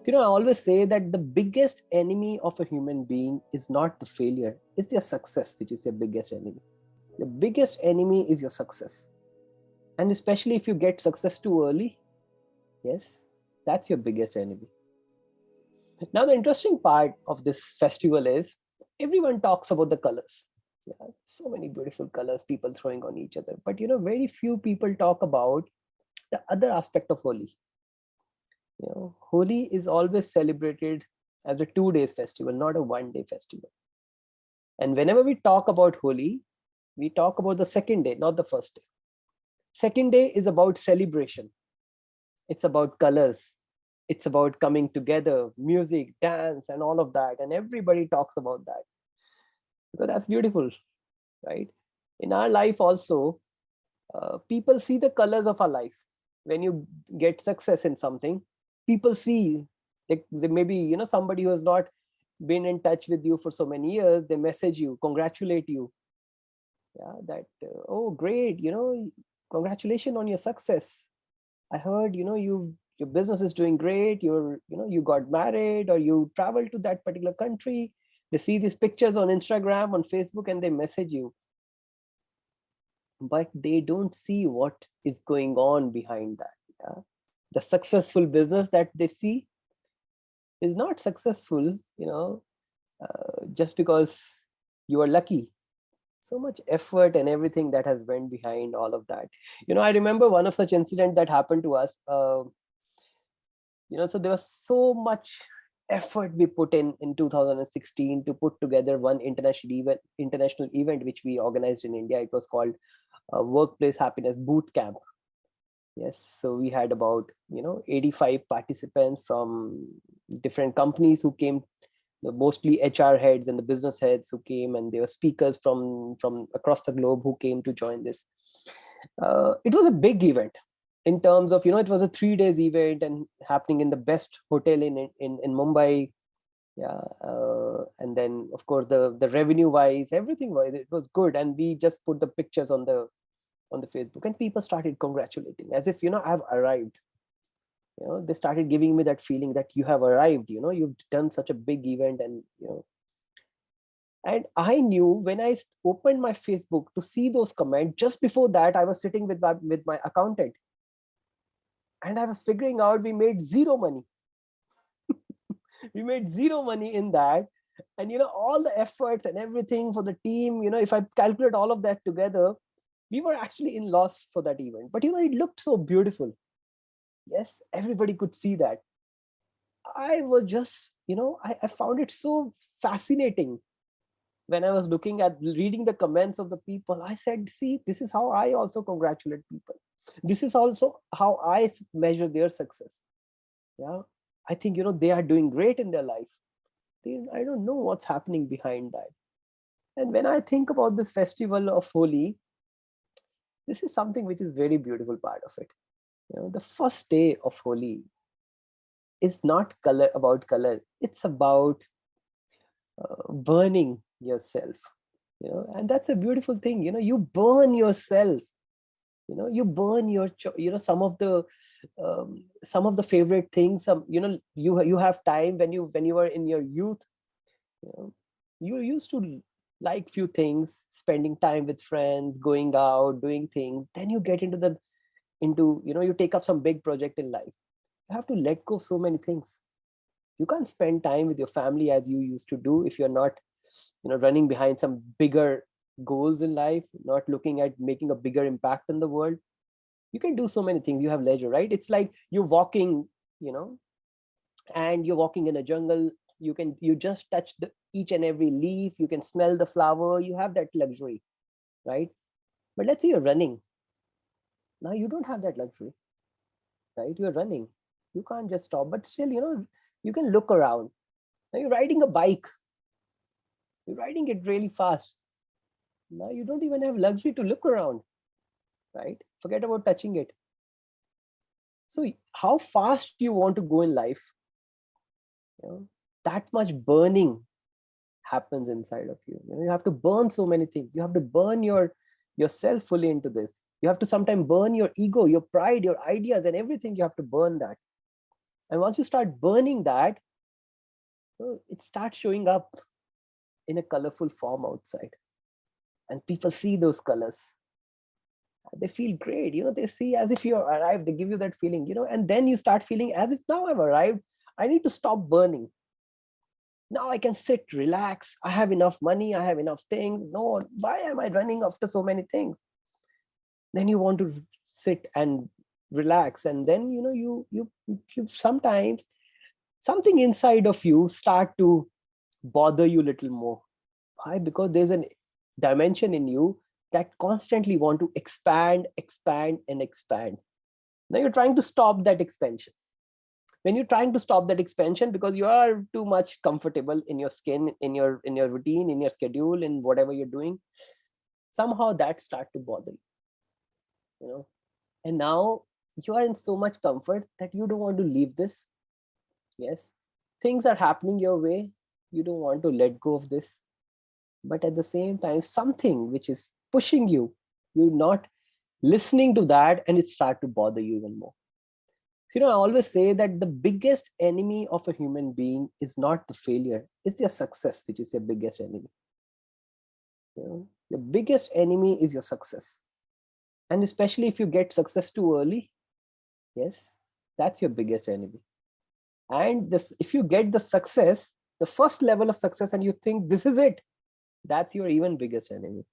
I always say that the biggest enemy of a human being is not the failure, it's their success, which is their biggest enemy. Your biggest enemy is your success. And especially if you get success too early, yes, that's your biggest enemy. Now, the interesting part of this festival is everyone talks about the colors. Yeah, so many beautiful colors people throwing on each other. But very few people talk about the other aspect of Holi. Holi is always celebrated as a 2 days festival, not a 1 day festival. And whenever we talk about Holi, we talk about the second day, not the first day. Second day is about celebration. It's about colors. It's about coming together, music, dance, and all of that. And everybody talks about that. Because that's beautiful, right? In our life also, people see the colors of our life. When you get success in something, people see they maybe, somebody who has not been in touch with you for so many years, they message you, congratulate you. Yeah, that, oh, great, congratulations on your success. I heard, your business is doing great. You got married or you traveled to that particular country. They see these pictures on Instagram, on Facebook, and they message you. But they don't see what is going on behind that. Yeah? The successful business that they see is not successful, just because you are lucky. So much effort and everything that has went behind all of that. I remember one of such incident that happened to us. So there was so much effort we put in 2016 to put together one international event which we organized in India. It was called Workplace Happiness Boot Camp. Yes, so we had about 85 participants from different companies who came, mostly HR heads and the business heads who came, and there were speakers from across the globe who came to join this. It was a big event in terms of, it was a 3 days event and happening in the best hotel in Mumbai. Yeah, and then of course the revenue wise, everything wise, it was good, and we just put the pictures on the Facebook, and people started congratulating as if I've arrived. They started giving me that feeling that you have arrived, you've done such a big event. And I knew when I opened my Facebook to see those comments, just before that I was sitting with my accountant, and I was figuring out we made zero money. We made zero money in that. And all the efforts and everything for the team, if I calculate all of that together, we were actually in loss for that event. But it looked so beautiful. Yes, everybody could see that. I was just, I found it so fascinating. When I was reading the comments of the people, I said, see, this is how I also congratulate people. This is also how I measure their success. Yeah, I think, they are doing great in their life. I don't know what's happening behind that. And when I think about this festival of Holi, this is something which is very beautiful part of it. The first day of Holi is not about color. It's about burning yourself. And that's a beautiful thing. You burn yourself. You burn your some of the favorite things. You have time when you were in your youth. You used to like few things, spending time with friends, going out, doing things. Then you get into you take up some big project in life. You have to let go of so many things. You can't spend time with your family as you used to do if you're not running behind some bigger goals in life, not looking at making a bigger impact in the world. You can do so many things. You have leisure, right? It's like you're walking, and you're walking in a jungle. You just touch each and every leaf. You can smell the flower. You have that luxury, right? But let's say you're running. Now you don't have that luxury, right? You're running. You can't just stop, but still, you can look around. Now you're riding a bike. You're riding it really fast. Now you don't even have luxury to look around, right? Forget about touching it. So how fast you want to go in life, that much burning happens inside of you. You have to burn so many things. You have to burn yourself fully into this. You have to sometimes burn your ego, your pride, your ideas, and everything. You have to burn that. And once you start burning that, it starts showing up in a colorful form outside. And people see those colors. They feel great, they see as if you arrived, they give you that feeling, and then you start feeling as if now I've arrived, I need to stop burning. Now I can sit, relax, I have enough money, I have enough things. No, why am I running after so many things? Then you want to sit and relax, and then you sometimes something inside of you start to bother you a little more. Why? Because there's a dimension in you that constantly want to expand, expand, and expand. Now you're trying to stop that expansion. When you're trying to stop that expansion because you are too much comfortable in your skin, in your routine, in your schedule, in whatever you're doing, somehow that start to bother you. And now you are in so much comfort that you don't want to leave this. Yes, things are happening your way. You don't want to let go of this. But at the same time, something which is pushing you, you're not listening to that, and it start to bother you even more. So, I always say that the biggest enemy of a human being is not the failure, it's their success, which is their biggest enemy. The biggest enemy is your success. And especially if you get success too early, yes, that's your biggest enemy. And if you get the success, the first level of success, and you think this is it, that's your even biggest enemy.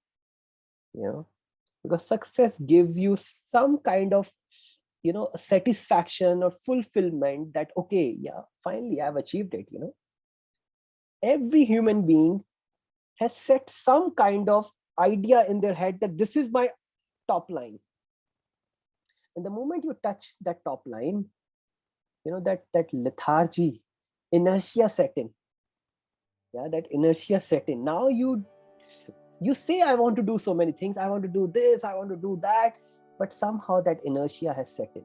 Because success gives you some kind of satisfaction or fulfillment that, okay, yeah, finally I've achieved it. Every human being has set some kind of idea in their head that this is my top line. And the moment you touch that top line, that lethargy, inertia set in. That inertia set in. Now you say, I want to do so many things, I want to do this, I want to do that, but somehow that inertia has set in,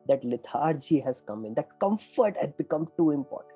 that lethargy has come in, that comfort has become too important.